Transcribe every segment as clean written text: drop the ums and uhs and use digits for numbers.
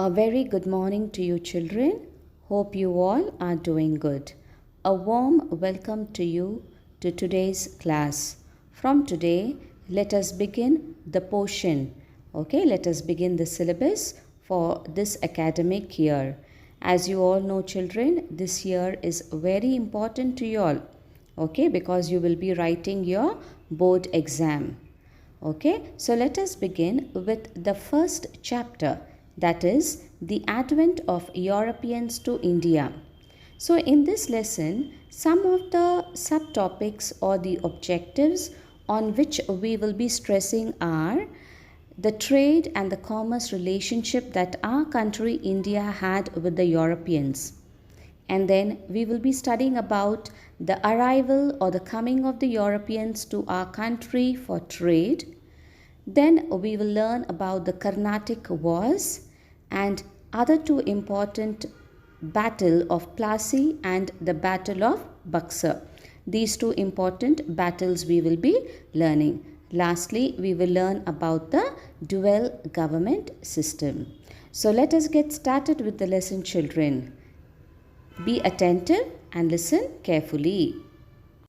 A very good morning to you, children. Hope you all are doing good. A warm welcome to you to today's class. From today, let us begin the portion. Okay, let us begin the syllabus for this academic year. As you all know, children, this year is very important to you all. Okay, because you will be writing your board exam. Okay, so let us begin with the first chapter, that is the advent of Europeans to India. So, in this lesson, some of the subtopics or the objectives on which we will be stressing are the trade and the commerce relationship that our country India had with the Europeans. And then we will be studying about the arrival or the coming of the Europeans to our country for trade. Then we will learn about the Carnatic Wars and other two important battle of Plassey and the Battle of Buxar. These two important battles we will be learning. Lastly, we will learn about the dual government system. So let us get started with the lesson, children. Be attentive and listen carefully.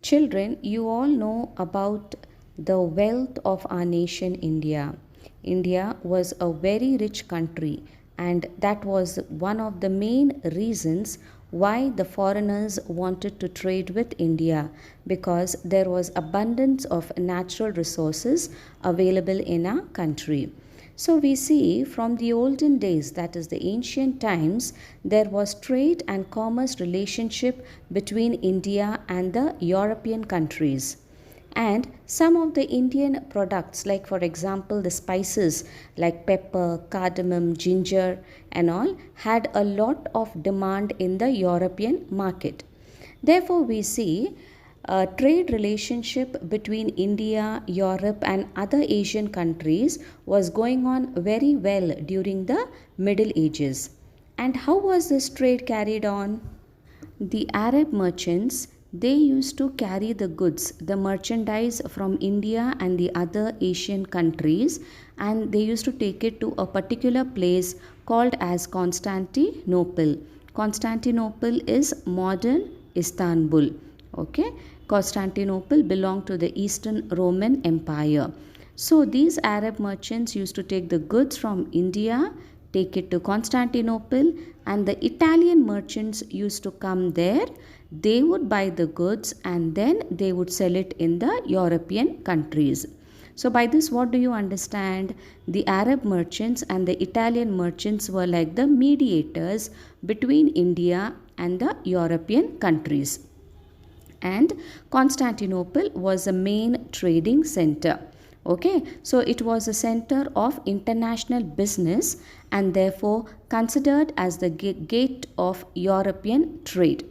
Children, you all know about the wealth of our nation India. India was a very rich country, and that was one of the main reasons why the foreigners wanted to trade with India, because there was abundance of natural resources available in our country. So we see from the olden days, that is the ancient times, there was trade and commerce relationship between India and the European countries. And some of the Indian products, like for example the spices like pepper, cardamom, ginger and all, had a lot of demand in the European market. Therefore we see a trade relationship between India, Europe and other Asian countries was going on very well during the Middle Ages. And how was this trade carried on? The Arab merchants, they used to carry the goods, the merchandise from India and the other Asian countries, and they used to take it to a particular place called as Constantinople. Constantinople is modern Istanbul. Okay, Constantinople belonged to the Eastern Roman Empire. So these Arab merchants used to take the goods from India, take it to Constantinople, and the Italian merchants used to come there. They would buy the goods and then they would sell it in the European countries. So by this, what do you understand? The Arab merchants and the Italian merchants were like the mediators between India and the European countries. And Constantinople was a main trading center. Okay, so it was a center of international business and therefore considered as the gate of European trade.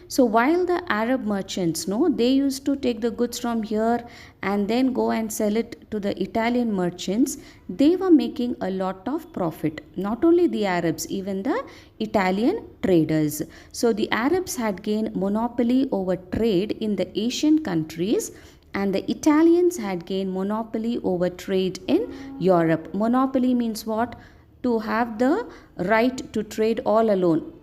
So while the Arab merchants, no, they used to take the goods from here and then go and sell it to the Italian merchants, they were making a lot of profit. Not only the Arabs, even the Italian traders. So the Arabs had gained monopoly over trade in the Asian countries, and the Italians had gained monopoly over trade in Europe. Monopoly means what? To have the right to trade all alone.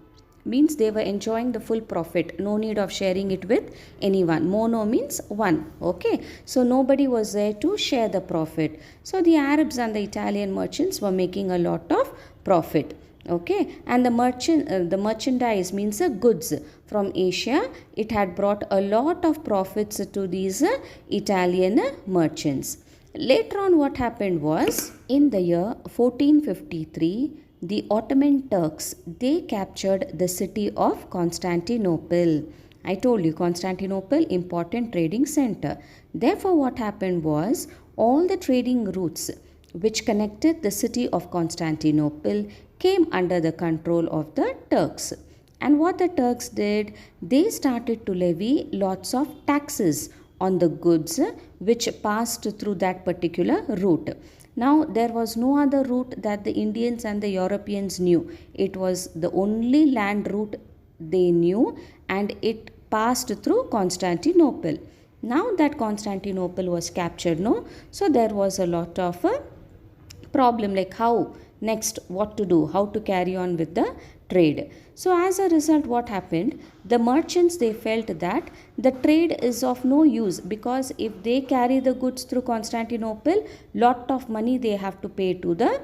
Means they were enjoying the full profit, no need of sharing it with anyone. Mono means one. Okay, so nobody was there to share the profit. So the Arabs and the Italian merchants were making a lot of profit. Okay, and the merchandise means the goods from Asia. It had brought a lot of profits to these Italian merchants. Later on, what happened was, in the year 1453, the Ottoman Turks, they captured the city of Constantinople. I told you, Constantinople, important trading center. Therefore, what happened was, all the trading routes which connected the city of Constantinople came under the control of the Turks. And what the Turks did, they started to levy lots of taxes on the goods which passed through that particular route. Now, there was no other route that the Indians and the Europeans knew. It was the only land route they knew, and it passed through Constantinople. Now that Constantinople was captured, no, so there was a lot of problem, like how next what to do, how to carry on with the trade. So as a result, what happened, the merchants, they felt that the trade is of no use, because if they carry the goods through Constantinople, lot of money they have to pay to the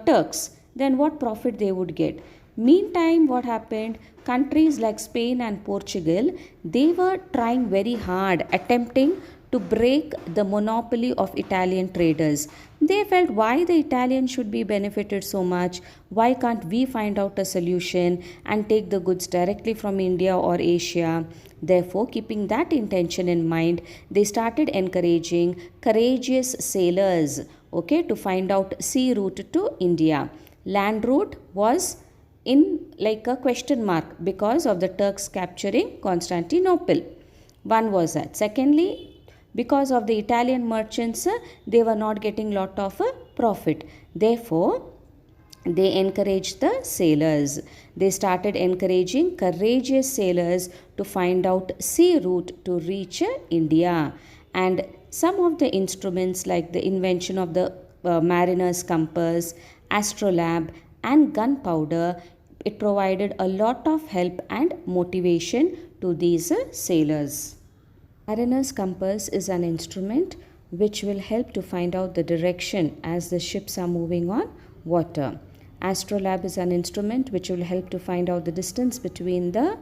Turks, then what profit they would get. Meantime, what happened, countries like Spain and Portugal, they were trying very hard, attempting to break the monopoly of Italian traders. They felt, why the Italians should be benefited so much? Why can't we find out a solution and take the goods directly from India or Asia? Therefore, keeping that intention in mind, they started encouraging courageous sailors, okay, to find out sea route to India. Land route was in like a question mark because of the Turks capturing Constantinople. One was that. Secondly, because of the Italian merchants, they were not getting lot of profit. Therefore, they encouraged the sailors. They started encouraging courageous sailors to find out sea route to reach India. And some of the instruments, like the invention of the mariner's compass, astrolabe, and gunpowder, it provided a lot of help and motivation to these sailors. Mariner's compass is an instrument which will help to find out the direction as the ships are moving on water. Astrolabe is an instrument which will help to find out the distance between the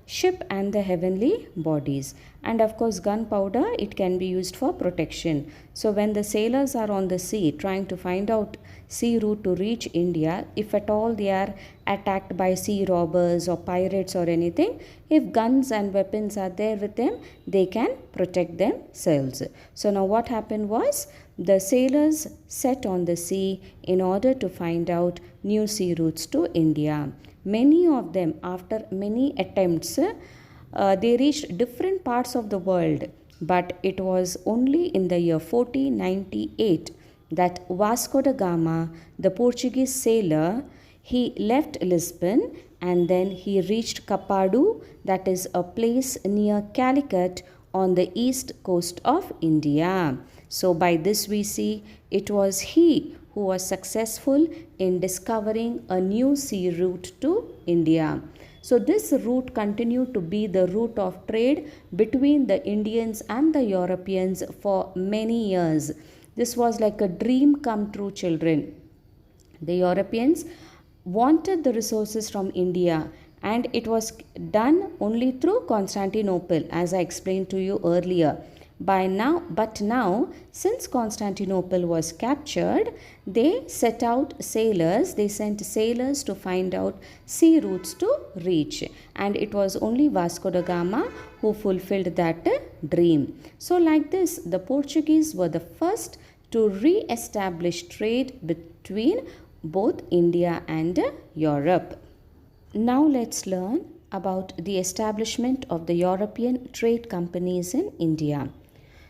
ship and the heavenly bodies. And of course, gunpowder, it can be used for protection. So when the sailors are on the sea trying to find out sea route to reach India, if at all they are attacked by sea robbers or pirates or anything, if guns and weapons are there with them, they can protect themselves. So now what happened was, the sailors set on the sea in order to find out new sea routes to India. Many of them, after many attempts, they reached different parts of the world, but it was only in the year 1498 that Vasco da Gama, the Portuguese sailor, he left Lisbon and then he reached Kapadu, that is a place near Calicut on the east coast of India. So by this we see it was he who was successful in discovering a new sea route to India. So this route continued to be the route of trade between the Indians and the Europeans for many years. This was like a dream come true, children. The Europeans wanted the resources from India, and it was done only through Constantinople, as I explained to you earlier. But now, since Constantinople was captured, they sent sailors to find out sea routes to reach. And it was only Vasco da Gama who fulfilled that dream. So like this, the Portuguese were the first to re-establish trade between both India and Europe. Now let's learn about the establishment of the European trade companies in India.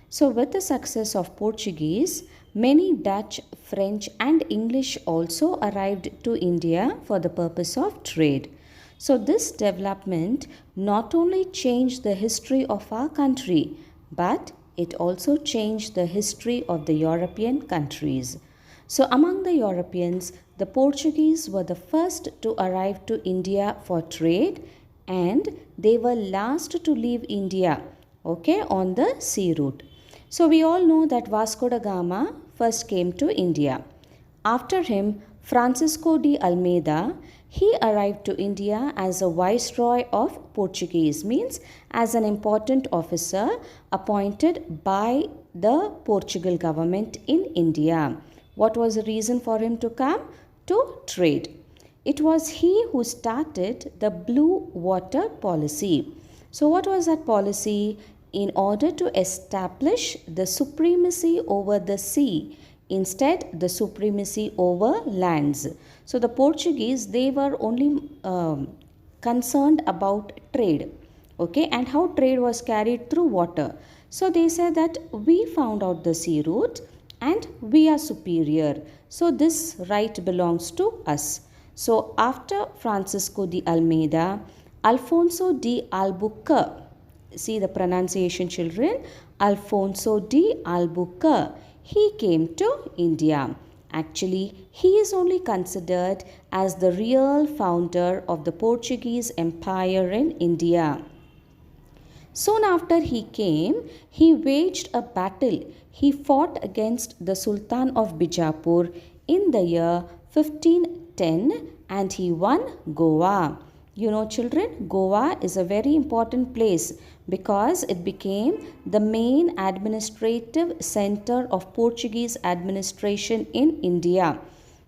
So with the success of Portuguese, many Dutch, French and English also arrived to India for the purpose of trade. So this development not only changed the history of our country, but it also changed the history of the European countries. So among the Europeans, the Portuguese were the first to arrive to India for trade, and they were last to leave India, okay, on the sea route. So we all know that Vasco da Gama first came to India. After him, Francisco de Almeida, he arrived to India as a viceroy of Portuguese, means as an important officer appointed by the Portugal government in India. What was the reason for him to come? To trade. It was he who started the Blue Water Policy. So what was that policy? In order to establish the supremacy over the sea, instead the supremacy over lands. So the Portuguese, they were only concerned about trade, okay, and how trade was carried through water. So they said that we found out the sea route and we are superior, so this right belongs to us. So after Francisco de Almeida, Alfonso de Albuquerque, see the pronunciation, children, Alfonso de Albuquerque, he came to India. Actually, he is only considered as the real founder of the Portuguese Empire in India. Soon after he came, he waged a battle. He fought against the Sultan of Bijapur in the year 1510 and he won Goa. You know, children, Goa is a very important place because it became the main administrative center of Portuguese administration in India.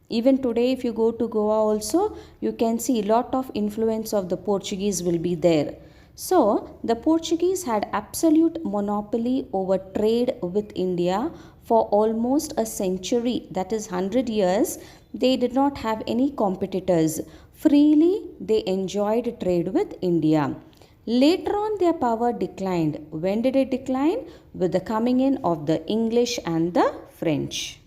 Even today, if you go to Goa also, you can see a lot of influence of the Portuguese will be there. So, the Portuguese had absolute monopoly over trade with India for almost a century, that is 100 years. They did not have any competitors. Freely, they enjoyed trade with India. Later on, their power declined. When did it decline? With the coming in of the English and the French.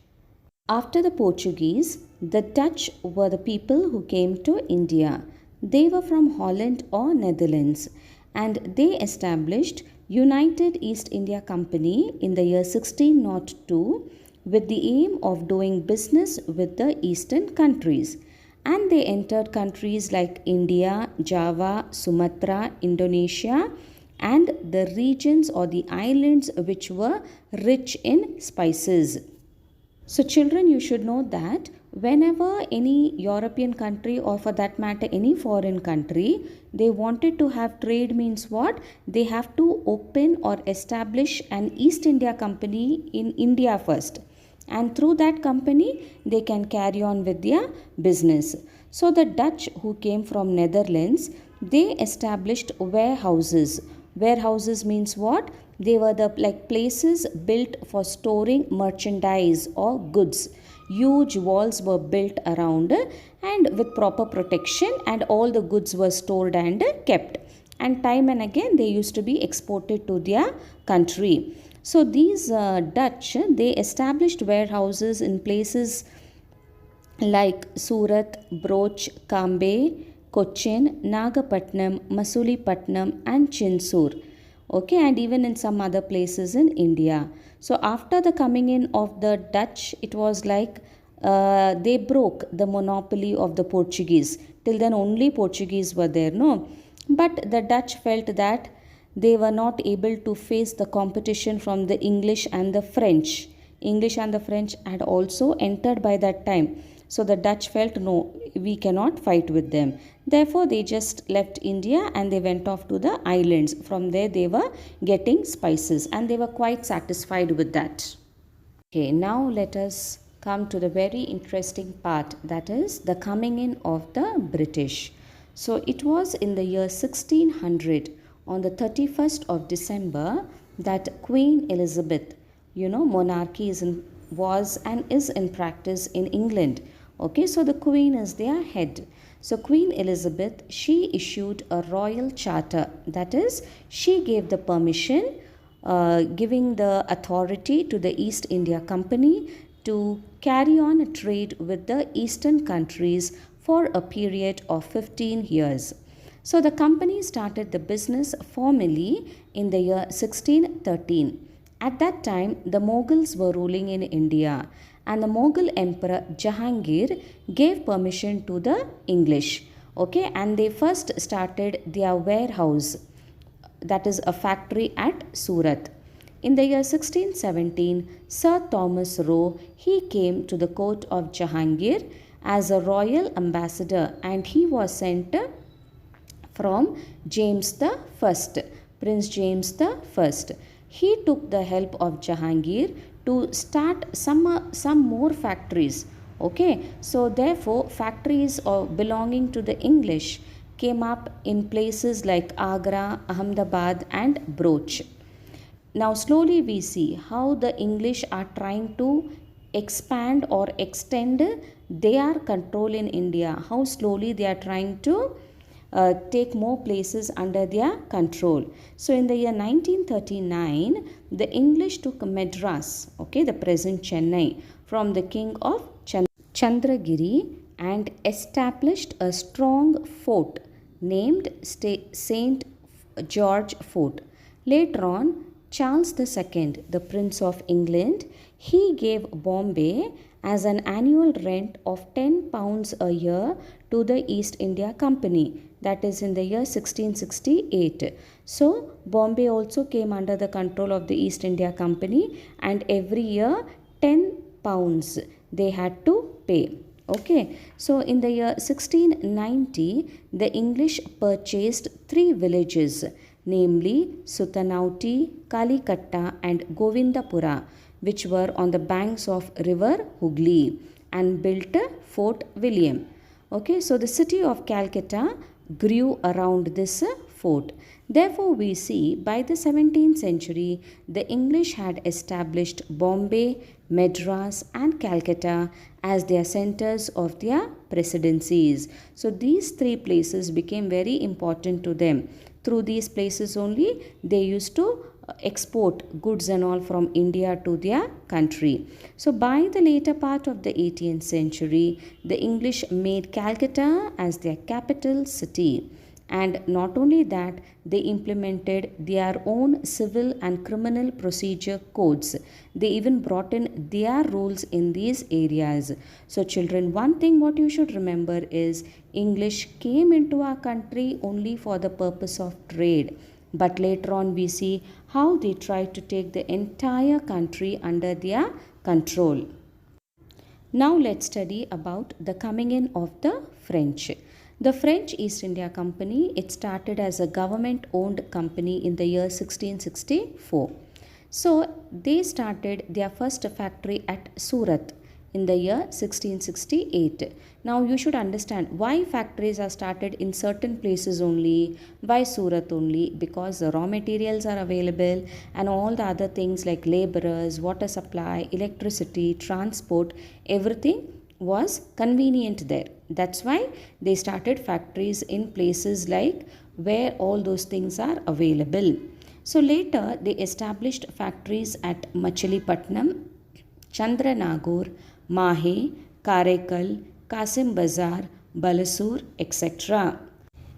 After the Portuguese, the Dutch were the people who came to India. They were from Holland or Netherlands and they established United East India Company in the year 1602 with the aim of doing business with the eastern countries. And they entered countries like India, Java, Sumatra, Indonesia and the regions or the islands which were rich in spices. So, children, you should know that whenever any European country or for that matter any foreign country, they wanted to have trade means what? They have to open or establish an East India Company in India first. And through that company, they can carry on with their business. So, the Dutch who came from Netherlands, they established warehouses. Warehouses means what? They were the places built for storing merchandise or goods. Huge walls were built around and with proper protection and all the goods were stored and kept. And time and again they used to be exported to their country. So these Dutch, they established warehouses in places like Surat, Broch, Kambe, Cochin, Nagapatnam, Masulipatnam and Chinsur. Okay, and even in some other places in India. So after the coming in of the Dutch, it was like they broke the monopoly of the Portuguese. Till then only Portuguese were there, no? But the Dutch felt that they were not able to face the competition from the English and the French. English and the French had also entered by that time. So the Dutch felt no, we cannot fight with them. Therefore, they just left India and they went off to the islands. From there, they were getting spices and they were quite satisfied with that. Okay, now let us come to the very interesting part, that is the coming in of the British. So it was in the year 1600 on the 31st of December that Queen Elizabeth, monarchy was and is in practice in England. Okay, so the Queen is their head. So Queen Elizabeth, she issued a royal charter. That is, she gave the permission, giving the authority to the East India Company to carry on a trade with the eastern countries for a period of 15 years. So the company started the business formally in the year 1613. At that time, the Mughals were ruling in India and the Mughal Emperor Jahangir gave permission to the English. Okay, and they first started their warehouse, that is a factory at Surat. In the year 1617, Sir Thomas Roe, he came to the court of Jahangir as a royal ambassador and he was sent from James the First, Prince James the First. He took the help of Jahangir to start some more factories. Okay, so therefore factories belonging to the English came up in places like Agra, Ahmedabad and Broch. Now slowly we see how the English are trying to expand or extend their control in India, how slowly they are trying to take more places under their control. So in the year 1939, the English took Madras, okay, the present Chennai, from the king of Chandragiri and established a strong fort named St. George Fort. Later on, Charles II, the Prince of England, he gave Bombay as an annual rent of 10 pounds a year to the East India Company, that is in the year 1668. So Bombay also came under the control of the East India Company, and every year 10 pounds they had to pay. Okay, so in the year 1690, the English purchased three villages, namely Sutanauti, Kalikatta, and Govindapura, which were on the banks of river Hooghly, and built Fort William. Okay, so the city of Calcutta grew around this fort. Therefore, we see by the 17th century, the English had established Bombay, Madras, and Calcutta as their centers of their presidencies. So, these three places became very important to them. Through these places only, they used to export goods and all from India to their country. So, by the later part of the 18th century, the English made Calcutta as their capital city. And not only that, they implemented their own civil and criminal procedure codes. They even brought in their rules in these areas. So, children, one thing what you should remember is English came into our country only for the purpose of trade. But later on, we see how they tried to take the entire country under their control. Now, let's study about the coming in of the French. The French East India Company, it started as a government owned company in the year 1664. So they started their first factory at Surat in the year 1668. Now you should understand why factories are started in certain places only, why Surat only, because the raw materials are available and all the other things like laborers, water supply, electricity, transport, everything was convenient there. That's why they started factories in places like where all those things are available. So later they established factories at Machilipatnam, Chandranagore, Mahe, Karaikal, Kasim Bazar, Balasur, etc.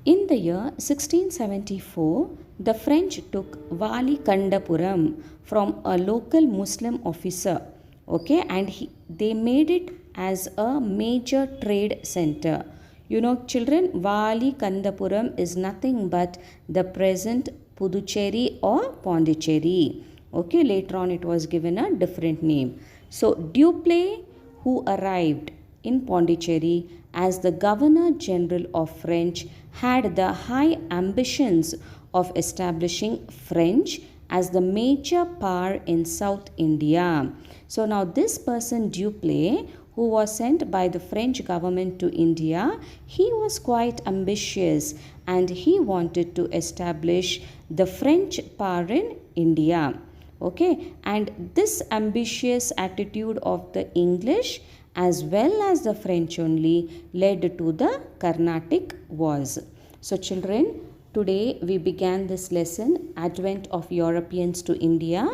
In the year 1674, the French took Vali Kandapuram from a local Muslim officer, okay, and they made it as a major trade center. You know, children, Vali Kandapuram is nothing but the present Puducherry or Pondicherry. Okay, later on it was given a different name. So, Dupleix, who arrived in Pondicherry as the Governor General of French, had the high ambitions of establishing French as the major power in South India. So now this person Dupleix, who was sent by the French government to India, he was quite ambitious and he wanted to establish the French power in India. Okay, and this ambitious attitude of the English as well as the French only led to the Carnatic Wars. So children, today we began this lesson, Advent of Europeans to India,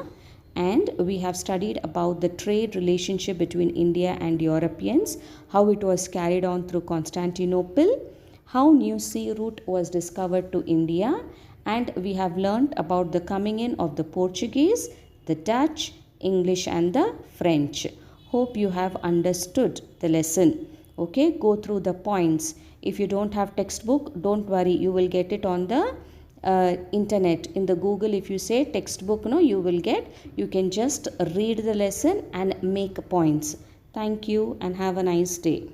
and we have studied about the trade relationship between India and Europeans, how it was carried on through Constantinople, how new sea route was discovered to India, and we have learnt about the coming in of the Portuguese, the Dutch, English and the French. Hope you have understood the lesson. Okay, go through the points. If you don't have textbook, don't worry, you will get it on the internet. In the Google, if you say textbook, no, you will get, you can just read the lesson and make points. Thank you and have a nice day.